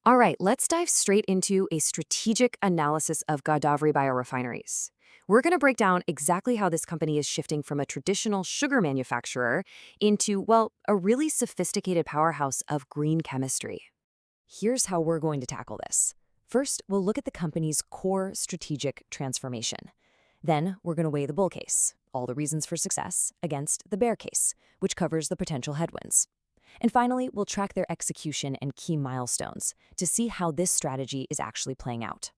All right, let's dive straight into a strategic analysis of Godavari Biorefineries. We're going to break down exactly how this company is shifting from a traditional sugar manufacturer into, well, a really sophisticated powerhouse of green chemistry. Here's how we're going to tackle this. First, we'll look at the company's core strategic transformation. Then, we're going to weigh the bull case, all the reasons for success, against the bear case, which covers the potential headwinds. And finally, we'll track their execution and key milestones to see how this strategy is actually playing out.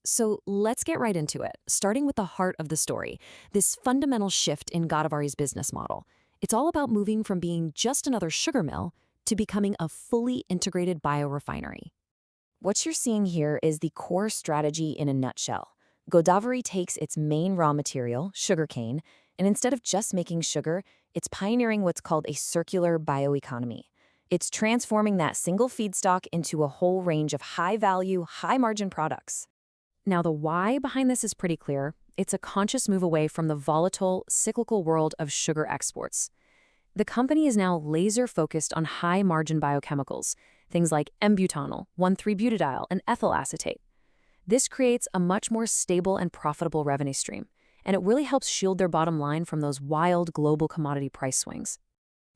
So let's get right into it, starting with the heart of the story, this fundamental shift in Godavari's business model. It's all about moving from being just another sugar mill to becoming a fully integrated biorefinery. What you're seeing here is the core strategy in a nutshell. Godavari takes its main raw material, sugarcane, and instead of just making sugar, it's pioneering what's called a circular bioeconomy. It's transforming that single feedstock into a whole range of high-value, high-margin products. Now, the why behind this is pretty clear. It's a conscious move away from the volatile, cyclical world of sugar exports. The company is now laser-focused on high-margin biochemicals, things like M-Butanol, 1,3-butadiol, and ethyl acetate. This creates a much more stable and profitable revenue stream, and it really helps shield their bottom line from those wild global commodity price swings.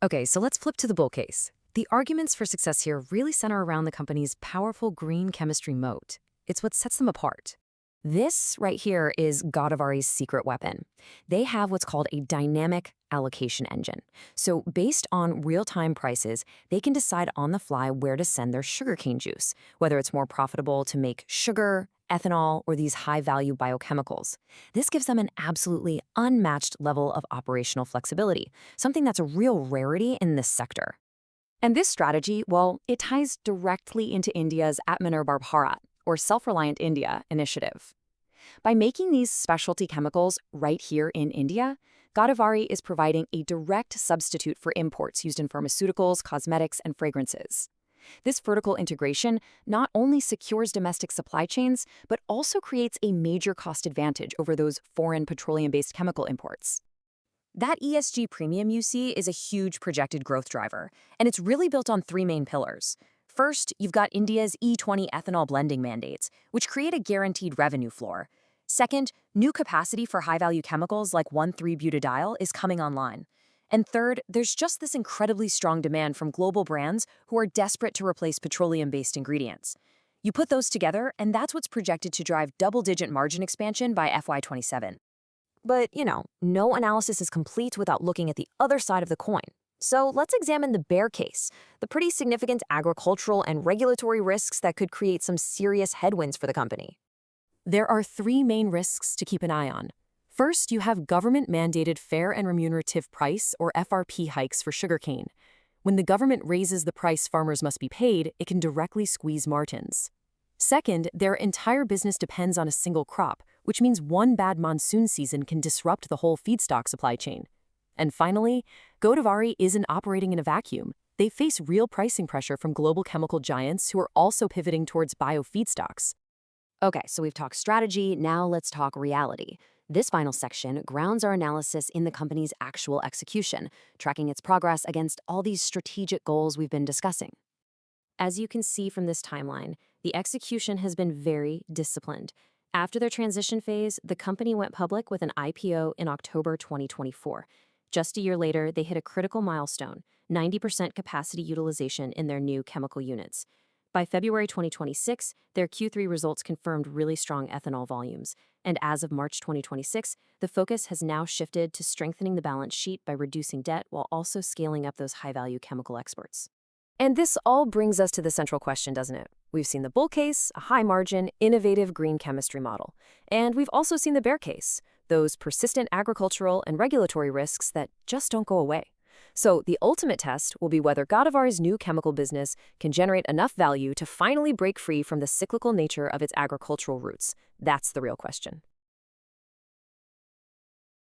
Okay, so let's flip to the bull case. The arguments for success here really center around the company's powerful green chemistry moat. It's what sets them apart. This right here is Godavari's secret weapon. They have what's called a Dynamic Allocation Engine. So based on real-time prices, they can decide on the fly where to send their sugarcane juice, whether it's more profitable to make sugar, ethanol, or these high-value biochemicals. This gives them an absolutely unmatched level of operational flexibility, something that's a real rarity in this sector. And this strategy, well, it ties directly into India's Atmanirbhar Bharat, or Self-Reliant India, initiative. By making these specialty chemicals right here in India, Godavari is providing a direct substitute for imports used in pharmaceuticals, cosmetics, and fragrances. This vertical integration not only secures domestic supply chains, but also creates a major cost advantage over those foreign petroleum-based chemical imports. That ESG premium you see is a huge projected growth driver, and it's really built on three main pillars. First, you've got India's E20 ethanol blending mandates, which create a guaranteed revenue floor. Second, new capacity for high-value chemicals like 1,3-butadiol is coming online. And third, there's just this incredibly strong demand from global brands who are desperate to replace petroleum-based ingredients. You put those together, and that's what's projected to drive double-digit margin expansion by FY27. But, no analysis is complete without looking at the other side of the coin. So let's examine the bear case, the pretty significant agricultural and regulatory risks that could create some serious headwinds for the company. There are three main risks to keep an eye on. First, you have government-mandated fair and remunerative price, or FRP, hikes for sugarcane. When the government raises the price farmers must be paid, it can directly squeeze margins. Second, their entire business depends on a single crop, which means one bad monsoon season can disrupt the whole feedstock supply chain. And finally, Godavari isn't operating in a vacuum. They face real pricing pressure from global chemical giants who are also pivoting towards biofeedstocks. Okay, so we've talked strategy, now let's talk reality. This final section grounds our analysis in the company's actual execution, tracking its progress against all these strategic goals we've been discussing. As you can see from this timeline, the execution has been very disciplined. After their transition phase, the company went public with an IPO in October 2024. Just a year later, they hit a critical milestone, 90% capacity utilization in their new chemical units. By February 2026, their Q3 results confirmed really strong ethanol volumes. And as of March 2026, the focus has now shifted to strengthening the balance sheet by reducing debt while also scaling up those high-value chemical exports. And this all brings us to the central question, doesn't it? We've seen the bull case, a high-margin, innovative green chemistry model. And we've also seen the bear case, those persistent agricultural and regulatory risks that just don't go away. So the ultimate test will be whether Godavari's new chemical business can generate enough value to finally break free from the cyclical nature of its agricultural roots. That's the real question.